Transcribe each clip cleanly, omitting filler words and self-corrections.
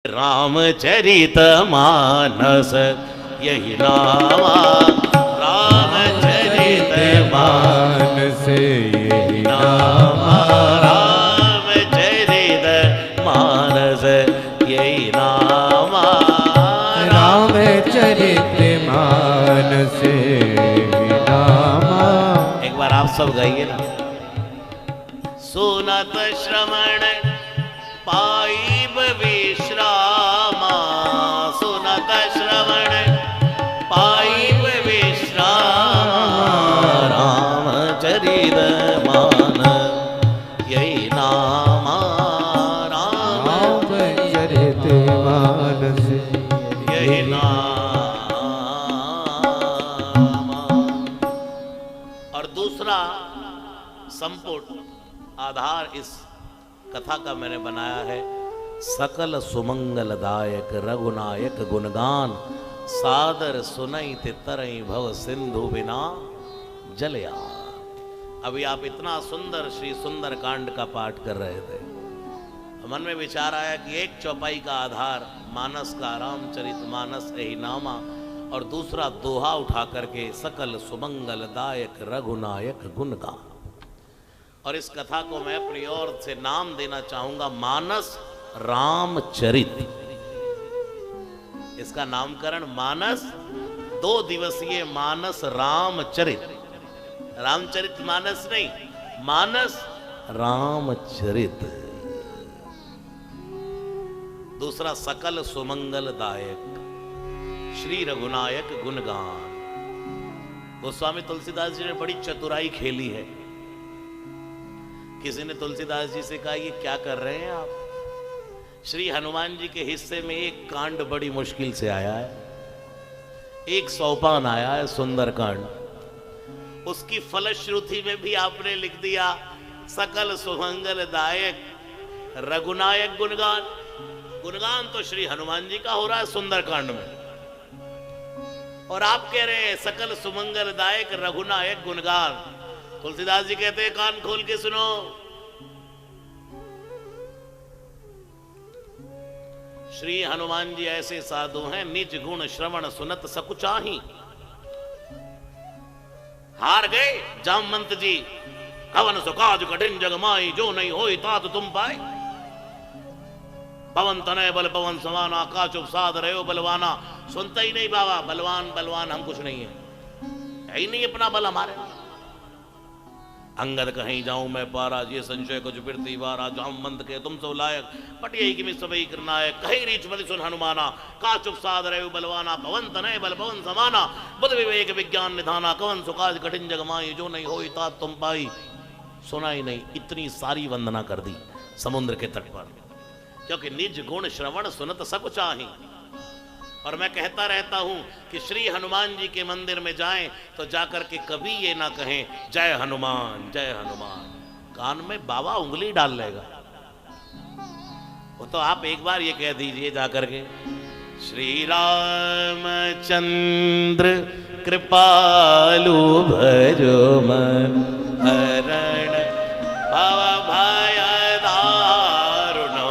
रामचरित मानस यही नामा, रामचरित मानस यही नामा, रामचरित मानस यही नामा, रामचरित मानस यही नामा। एक बार आप सब गाइए ना। सुनत श्रवण पाइब विश्रामा, सुनत श्रवण पाइब विश्रामा, रामचरित मान यही नामा, रामचरित मानस यही नामा। और दूसरा संपुट आधार इस कथा का मैंने बनाया है, सकल सुमंगलदायक रघुनायक गुणगान, सादर सुनई तरई भव सिंधु बिना जलया। अभी आप इतना सुंदर श्री सुंदर कांड का पाठ कर रहे थे, मन में विचार आया कि एक चौपाई का आधार मानस का रामचरित मानस यही नामा, और दूसरा दोहा उठा करके सकल सुमंगलदायक रघुनायक गुणगान। और इस कथा को मैं अपनी ओर से नाम देना चाहूंगा मानस रामचरित। इसका नामकरण मानस, 2 दिवसीय मानस रामचरित, रामचरित मानस नहीं, मानस रामचरित। दूसरा सकल सुमंगलदायक श्री रघुनायक गुणगान। गोस्वामी तुलसीदास जी ने बड़ी चतुराई खेली है। किसी ने तुलसीदास जी से कहा ये क्या कर रहे हैं आप? श्री हनुमान जी के हिस्से में एक कांड बड़ी मुश्किल से आया है, एक सोपान आया है सुंदर कांड, उसकी फलश्रुति में भी आपने लिख दिया सकल सुमंगलदायक रघुनायक गुणगान। गुणगान तो श्री हनुमान जी का हो रहा है सुंदर कांड में, और आप कह रहे हैं सकल सुमंगलदायक रघुनायक गुणगान। तुलसीदास जी कहते हैं कान खोल के सुनो, श्री हनुमान जी ऐसे साधु हैं, निज गुण श्रवण सुनत सकुचाही। हार गए जामवंत जी, कवन सो काज कठिन जग माई, जो नहीं होई तात तुम पाए। पवन तनय बल पवन समाना, काच उपसाद रहो बलवाना। सुनता ही नहीं बाबा, बलवान बलवान हम कुछ नहीं है, ही नहीं अपना बल हमारे। अंगद कहीं जाऊं मैं पारा, ये संशय कुछ फिरती बारा। जामवंत के तुम सो लायक, पटियई कि सबई करनायक। कहीं रीच मति सुन हनुमाना, का चुप साध रहे बलवाना। पवन तनय बल पवन समाना, बुध विवेक विज्ञान निधाना। कवन सुकाज कठिन जग माई, जो नहीं होई तात तुम पाई। सुना ही नहीं, इतनी सारी वंदना कर दी समुद्र के तट पर, क्योंकि निज गुण श्रवण सुनत सकुचाही। और मैं कहता रहता हूं कि श्री हनुमान जी के मंदिर में जाएं तो जाकर के कभी ये ना कहें जय हनुमान जय हनुमान, कान में बाबा उंगली डाल लेगा। वो तो आप एक बार ये कह दीजिए जाकर के, श्री रामचंद्र कृपालु भजो मन हरण भव भय दारुणो।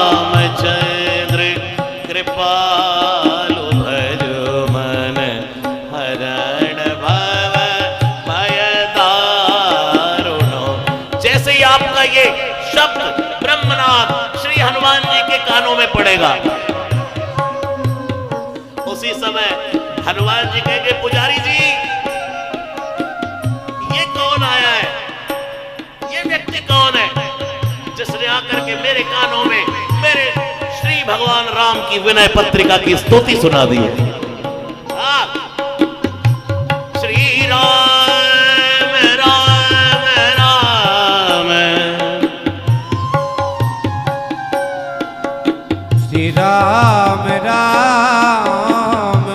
रामचंद्र कृपालु भजो मन हरण भव भय दारुणो। जैसे ही आपका ये शब्द ब्रह्मनाथ श्री हनुमान जी के कानों में पड़ेगा, उसी समय हनुमान जी कहेंगे पुजारी जी ये कौन आया है, ये व्यक्ति कौन है जिसने आकर के मेरे कानों में मेरे श्री भगवान राम की विनय पत्रिका की स्तुति सुना दी है। श्री राम राम राम, श्री राम राम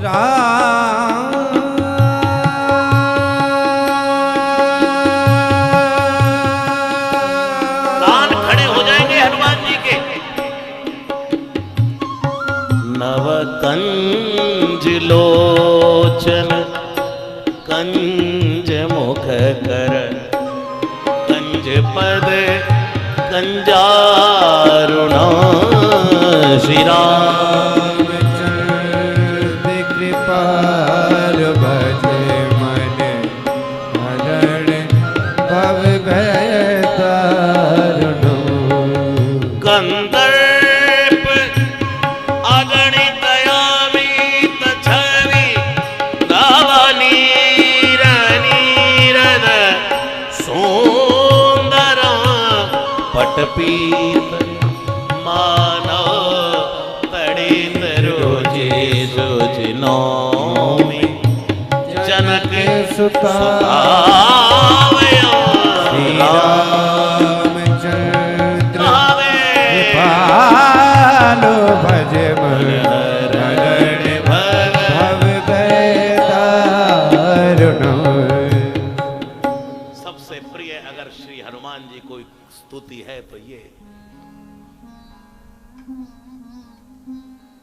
राम। कान खड़े हो जाएंगे हनुमान जी के। नव कंज लोचन कंज मुख कर कंज पद कंजारुणा श्री रामचंद्र कृपाल भजे मन हरण भव भय तारुणो कंदर्प अगणित अमित छवि नवनीर नीरद सुंदर पटपीत मानव तड़ित रोजे सुजनो में जनक सुता श्री रामचंद्र कृपालो भज मन हरण भव भय तारुणो। सबसे प्रिय अगर श्री हनुमान जी कोई स्तुति है तो ये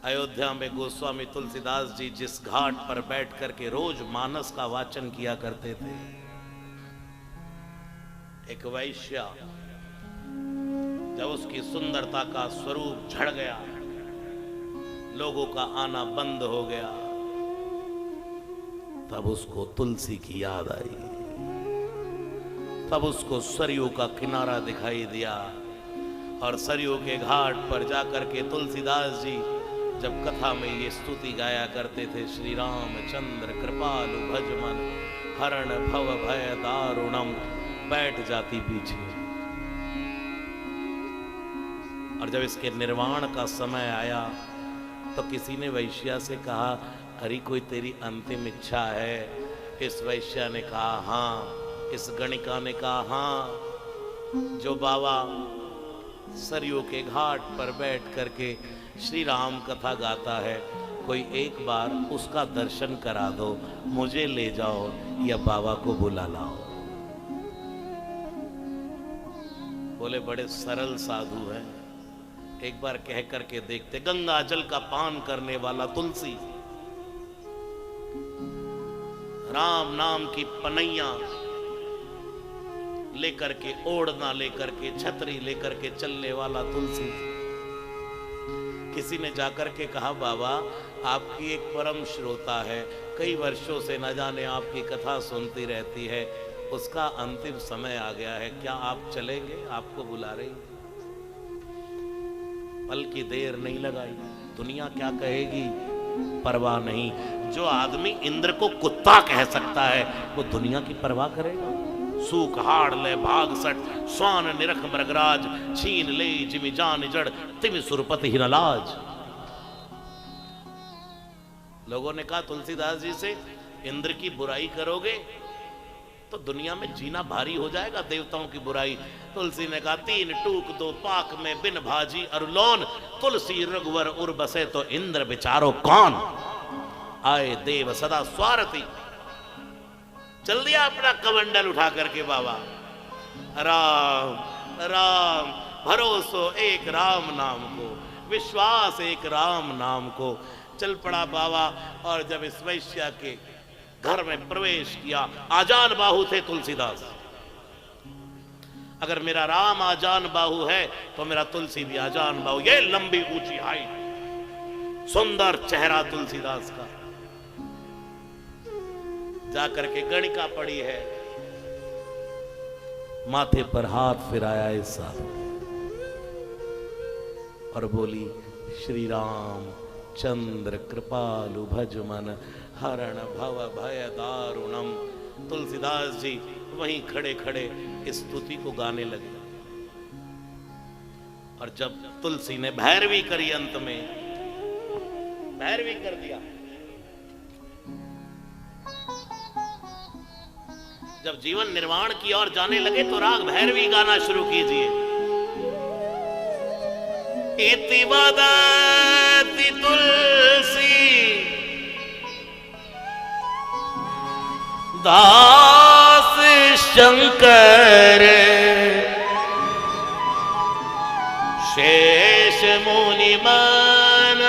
अयोध्या में गोस्वामी तुलसीदास जी जिस घाट पर बैठ करके रोज मानस का वाचन किया करते थे, एक वैश्या जब उसकी सुंदरता का स्वरूप झड़ गया, लोगों का आना बंद हो गया, तब उसको तुलसी की याद आई। तब उसको सरयू का किनारा दिखाई दिया और सरयू के घाट पर जाकर के तुलसीदास जी जब कथा में ये स्तुति गाया करते थे, श्री रामचंद्र कृपालु भजमन हरण भव भय दारुणम, बैठ जाती पीछे। और जब इसके निर्वाण का समय आया तो किसी ने वैश्या से कहा, अरे कोई तेरी अंतिम इच्छा है? इस वैश्या ने कहा हाँ। इस गणिका ने कहा हाँ, जो बाबा सरयू के घाट पर बैठ करके श्री राम कथा गाता है, कोई एक बार उसका दर्शन करा दो, मुझे ले जाओ या बाबा को बुला लाओ। बोले बड़े सरल साधु हैं, एक बार कह करके देखते। गंगा जल का पान करने वाला तुलसी, राम नाम की पनैया लेकर के, ओढ़ना लेकर के, छतरी लेकर के चलने वाला तुलसी। किसी ने जाकर के कहा, बाबा आपकी एक परम श्रोता है, कई वर्षों से न जाने आपकी कथा सुनती रहती है, उसका अंतिम समय आ गया है, क्या आप चलेंगे? आपको बुला रही। पल की देर नहीं लगाई, दुनिया क्या कहेगी परवाह नहीं। जो आदमी इंद्र को कुत्ता कह सकता है, वो दुनिया की परवाह करेगा? सूख हाड़ ले भाग सट स्वान निरख मृगराज, छीन ले जिमि जान जड़ तिमि सुरपति ही नलाज। लोगों ने कहा तुलसीदास जी से, इंद्र की बुराई करोगे तो दुनिया में जीना भारी हो जाएगा, देवताओं की बुराई। तुलसी ने कहा, तीन टूक दो पाक में बिन भाजी अरुलोन, तुलसी रघुवर उर बसे तो इंद्र बिचारो कौन। आए देव सदा स्वार्थी। चल दिया अपना कमंडल उठा करके बाबा। राम राम भरोसो एक राम नाम को, विश्वास एक राम नाम को। चल पड़ा बाबा। और जब इस वैश्या के घर में प्रवेश किया, आजान बाहु थे तुलसीदास। अगर मेरा राम आजान बाहु है तो मेरा तुलसी भी आजान बाहु। ये लंबी ऊंची हाइट, सुंदर चेहरा तुलसीदास का। जाकर के गणिका पड़ी है, माथे पर हाथ फिराया इस साथ और बोली, श्री राम चंद्र कृपालु भजमन हरण भव भय दारुणम। तुलसीदास जी वहीं खड़े खड़े इस स्तुति को गाने लगे। और जब तुलसी ने भैरवी करी, अंत में भैरवी कर दिया। जब जीवन निर्वाण की ओर जाने लगे तो राग भैरवी गाना शुरू कीजिए। इति वदति तुलसी दास शंकर, शेष मुनि मन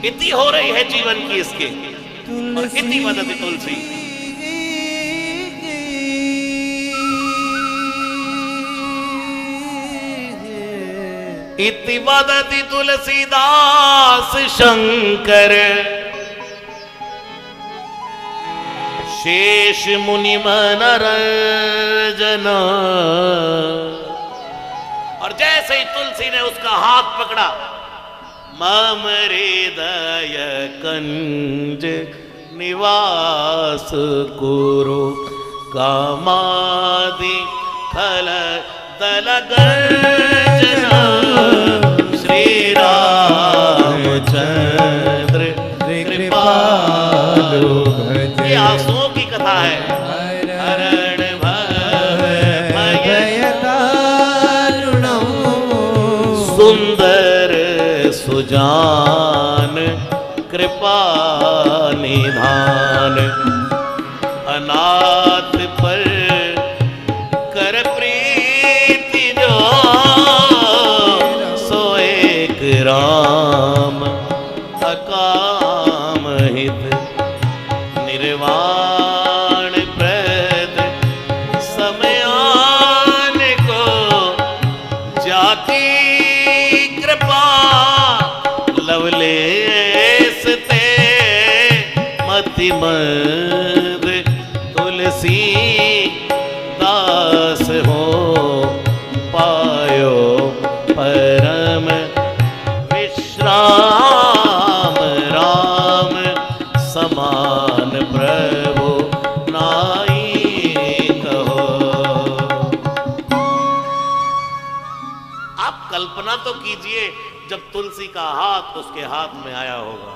इति हो रही है जीवन की इसके, और इति वदति तुलसी। इति वदति तुलसीदास शंकर, शेष मुनि मनरंजन। और जैसे ही तुलसी ने उसका हाथ पकड़ा, मम हृदय कंज निवास कुरु, कामादि फल दल गर्जना, श्री रामचंद्र कृपालु भजे। ये आंसुओं की कथा है। हरण भय दारुणं, सुंदर सुजान कृपा निधान, अनाथ पर कर प्रीति जो, सो एक राम अकाम हित, निर्वाण प्रद समयान को, जाकी कृपा लवलेस ते मति मद, तुलसी दास हो पायो परम विश्राम, राम समान प्रभु नाई कहो। आप कल्पना तो कीजिए जब तुलसी का हाथ उसके हाथ में आया होगा।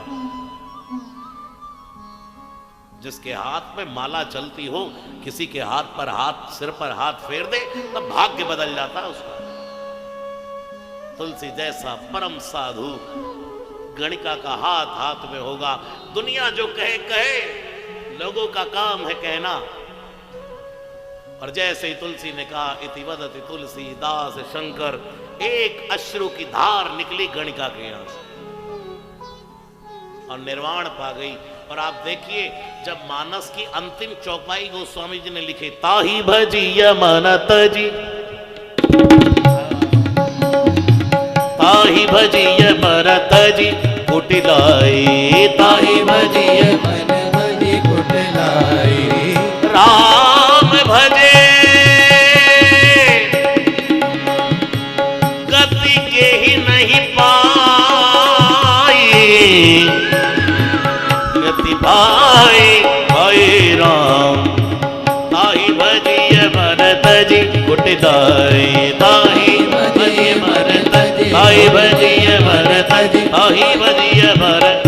जिसके हाथ में माला चलती हो, किसी के हाथ पर हाथ, सिर पर हाथ फेर दे, तब भाग्य बदल जाता है उसका। तुलसी जैसा परम साधु, गणिका का हाथ हाथ में होगा। दुनिया जो कहे कहे, लोगों का काम है कहना। और जैसे ही तुलसी ने कहा इति वदति तुलसी दास शंकर, एक अश्रु की धार निकली गणिका के यहां से और निर्वाण पा गई। और आप देखिए, जब मानस की अंतिम चौपाई गोस्वामी जी ने लिखे, ताही भजिय मनत जी, ताही भजिय मरत जी कुटिलाई, ताही भजिय मन भजी कुटिलाई, राम भजे गति के ही नहीं पाई, गति भाई भाई राम, ताही भजिय मरत जी कुटिलाई, ताही भजिय मरत जी, ताही भजिय मरत जी, ताही भजिय मरत।